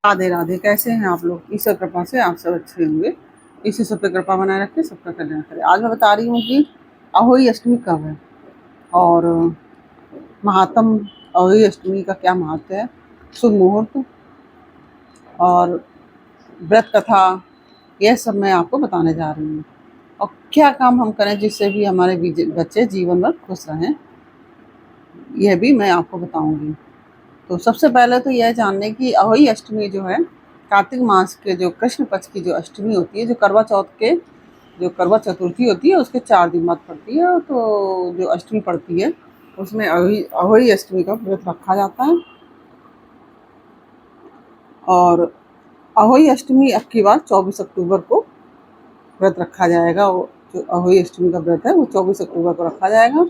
राधे राधे। कैसे हैं आप लोग? ईश्वर कृपा से आप सब अच्छे होंगे। ईश्वर सब पे कृपा बनाए रखे, सबका कल्याण करे। आज मैं बता रही हूँ कि अहोई अष्टमी कब है और महात्म अहोई अष्टमी का क्या महत्व है, शुभ मुहूर्त और व्रत कथा, यह सब मैं आपको बताने जा रही हूँ। और क्या काम हम करें जिससे भी हमारे बच्चे जीवन भर खुश रहें, यह भी मैं आपको बताऊंगी। तो सबसे पहले तो यह जानने की अहोई अष्टमी जो है, कार्तिक मास के जो कृष्ण पक्ष की जो अष्टमी होती है, जो करवा चौथ के जो करवा चतुर्थी होती है उसके 4 दिन बाद पड़ती है। तो जो अष्टमी पड़ती है उसमें अहोई अहोई अष्टमी का व्रत रखा जाता है। और अहोई अष्टमी अब की बार 24 अक्टूबर को व्रत रखा जाएगा। वो जो अहोई अष्टमी का व्रत है वो 24 अक्टूबर को रखा जाएगा।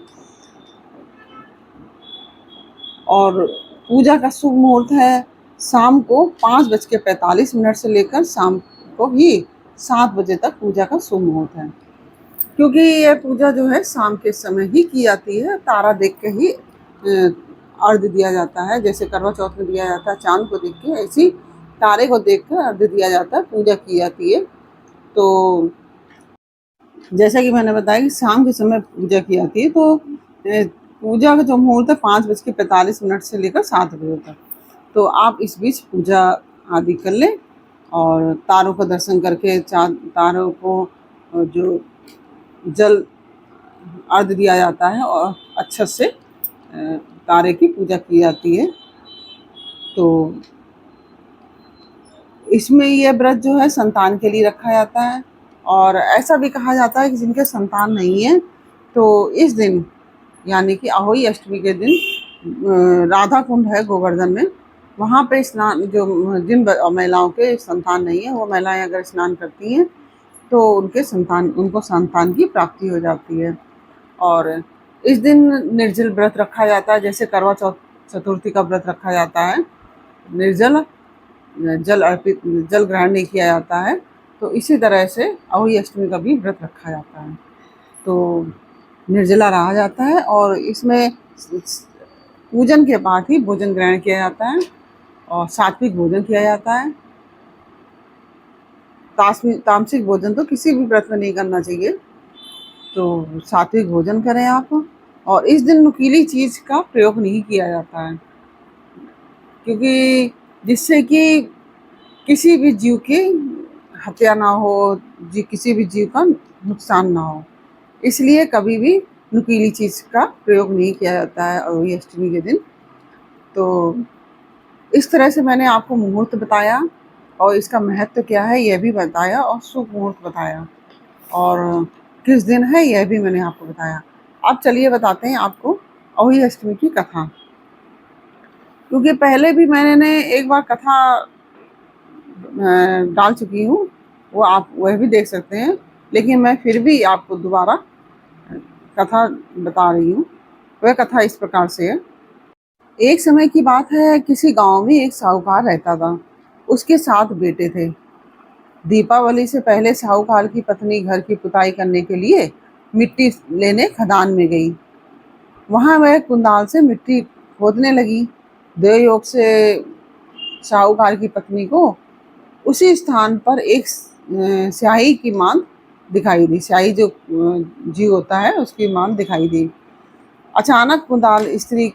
और पूजा का शुभ मुहूर्त है शाम को 5:45 से लेकर शाम को ही 7 बजे तक पूजा का शुभ मुहूर्त है। क्योंकि यह पूजा जो है शाम के समय ही की जाती है, तारा देख के ही अर्घ्य दिया जाता है। जैसे करवा चौथ में दिया जाता है चांद को देख के, ऐसी तारे को देख कर अर्घ्य दिया जाता है, पूजा की जाती है। तो जैसा कि मैंने बताया कि शाम के समय पूजा की जाती है। तो पूजा का जो मुहूर्त है 5:45 से लेकर 7 बजे तक। तो आप इस बीच पूजा आदि कर लें और तारों का दर्शन करके तारों को जो जल अर्घ्य दिया जाता है और अच्छे से तारे की पूजा की जाती है। तो इसमें यह व्रत जो है संतान के लिए रखा जाता है। और ऐसा भी कहा जाता है कि जिनके संतान नहीं है तो इस दिन यानी कि अहोई अष्टमी के दिन राधा कुंड है गोवर्धन में, वहाँ पे स्नान, जो जिन महिलाओं के संतान नहीं है वो महिलाएं अगर स्नान करती हैं तो उनको संतान की प्राप्ति हो जाती है। और इस दिन निर्जल व्रत रखा जाता है, जैसे करवा चौथ चतुर्थी का व्रत रखा जाता है, निर्जल जल ग्रहण नहीं किया जाता है। तो इसी तरह से अहोई अष्टमी का भी व्रत रखा जाता है। तो निर्जला रहा जाता है और इसमें पूजन के बाद ही भोजन ग्रहण किया जाता है और सात्विक भोजन किया जाता है। तामसिक भोजन तो किसी भी व्रत में नहीं करना चाहिए। तो सात्विक भोजन करें आप। और इस दिन नुकीली चीज का प्रयोग नहीं किया जाता है, क्योंकि जिससे कि किसी भी जीव की हत्या ना हो, किसी भी जीव का नुकसान ना हो, इसलिए कभी भी नुकीली चीज का प्रयोग नहीं किया जाता है अहोई अष्टमी के दिन। तो इस तरह से मैंने आपको मुहूर्त बताया और इसका महत्व क्या है यह भी बताया और शुभ मुहूर्त बताया और किस दिन है यह भी मैंने आपको बताया। अब चलिए बताते हैं आपको अहोई अष्टमी की कथा। क्योंकि पहले भी मैंने एक बार कथा डाल चुकी हूँ, वो आप वह भी देख सकते हैं, लेकिन मैं फिर भी आपको दोबारा कथा बता रही हूँ। वह कथा इस प्रकार से है। एक समय की बात है, किसी गांव में एक साहूकार रहता था। उसके 7 बेटे थे। दीपावली से पहले साहूकार की पत्नी घर की पुताई करने के लिए मिट्टी लेने खदान में गई। वहां वह कुंदाल से मिट्टी खोदने लगी। देवयोग से साहूकार की पत्नी को उसी स्थान पर एक स्याही की मांद दिखाई दी। स्याही जो जीव होता है उसकी मांद दिखाई दी। अचानक कुंदाल स्त्री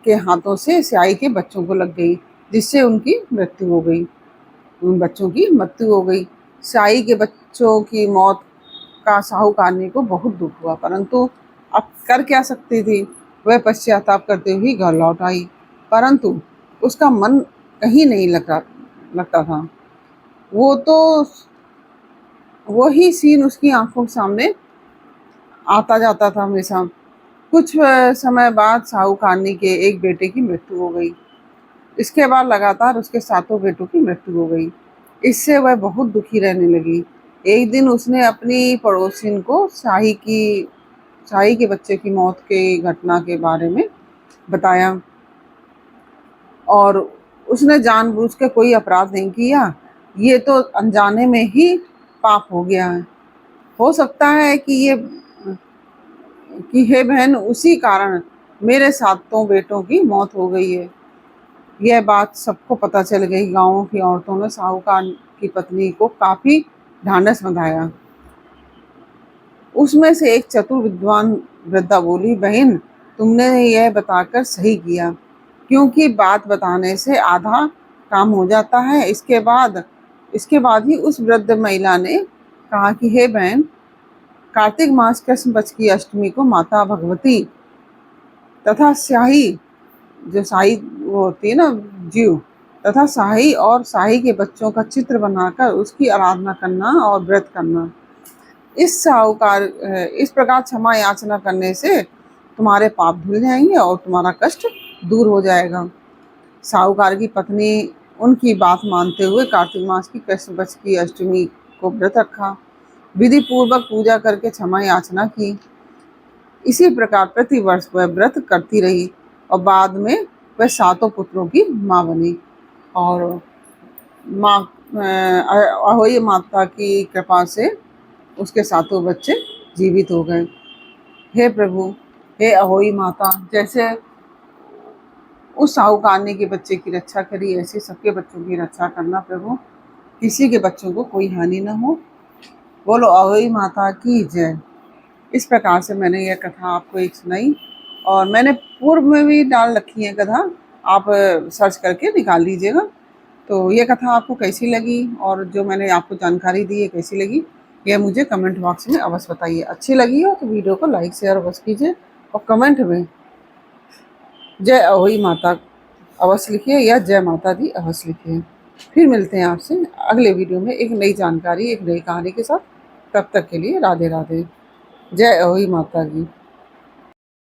के हाथों से स्याही के बच्चों को लग गई, जिससे उनकी मृत्यु हो गई। उन बच्चों की मृत्यु हो गई। स्याही के बच्चों की मौत का साहूकारनी को बहुत दुख हुआ, परंतु अब कर क्या सकती थी। वह पश्चाताप करते हुए घर लौट आई, परंतु उसका मन कहीं नहीं लगता था। वो तो वही सीन उसकी आंखों के सामने आता जाता था हमेशा। कुछ समय बाद साहूकारनी के एक बेटे की मृत्यु हो गई। इसके बाद लगातार उसके 7 बेटों की मृत्यु हो गई। इससे वह बहुत दुखी रहने लगी। एक दिन उसने अपनी पड़ोसिन को शाही के बच्चे की मौत की घटना के बारे में बताया और उसने जानबूझ के कोई अपराध नहीं किया। ये तो अनजाने में ही पाप हो गया है। हो सकता है कि हे बहन, उसी कारण मेरे 7 बेटों की मौत हो गई है। यह बात सबको पता चल गई। गाँव की औरतों ने साहूकार की पत्नी को काफी ढांढस बंधाया। उसमें से एक चतुर विद्वान वृद्धा बोली, बहन तुमने यह बताकर सही किया, क्योंकि बात बताने से आधा काम हो जाता है। इसके बाद ही उस वृद्ध महिला ने कहा कि हे बहन, कार्तिक मास कृष्ण पक्ष की अष्टमी को माता भगवती तथा स्याही, जो शाही वो होती है ना, जीव, तथा शाही और शाही के बच्चों का चित्र बनाकर उसकी आराधना करना और व्रत करना। इस प्रकार क्षमा याचना करने से तुम्हारे पाप धुल जाएंगे और तुम्हारा कष्ट दूर हो जाएगा। साहूकार की पत्नी उनकी बात मानते हुए कार्तिक मास की कृष्ण पक्ष की अष्टमी को व्रत रखा, विधि पूर्वक पूजा करके क्षमा याचना की। इसी प्रकार प्रतिवर्ष वह व्रत करती रही और बाद में वह 7 पुत्रों की माँ बनी और माँ अहोई माता की कृपा से उसके 7 बच्चे जीवित हो गए। हे प्रभु, हे अहोई माता, जैसे उस साहूकारनी के बच्चे की रक्षा करी, ऐसे सबके बच्चों की रक्षा करना प्रभु, किसी के बच्चों को कोई हानि न हो। बोलो अहोई माता की जय। इस प्रकार से मैंने यह कथा आपको एक सुनाई और मैंने पूर्व में भी डाल रखी है कथा, आप सर्च करके निकाल लीजिएगा। तो ये कथा आपको कैसी लगी और जो मैंने आपको जानकारी दी है कैसी लगी, यह मुझे कमेंट बॉक्स में अवश्य बताइए। अच्छी लगी हो तो वीडियो को लाइक शेयर अवश्य कीजिए और कमेंट में जय अहोई माता अवश्य लिखिए या जय माता दी अवश्य लिखिए। फिर मिलते हैं आपसे अगले वीडियो में एक नई जानकारी, एक नई कहानी के साथ। तब तक के लिए राधे राधे। जय अहोई माता की।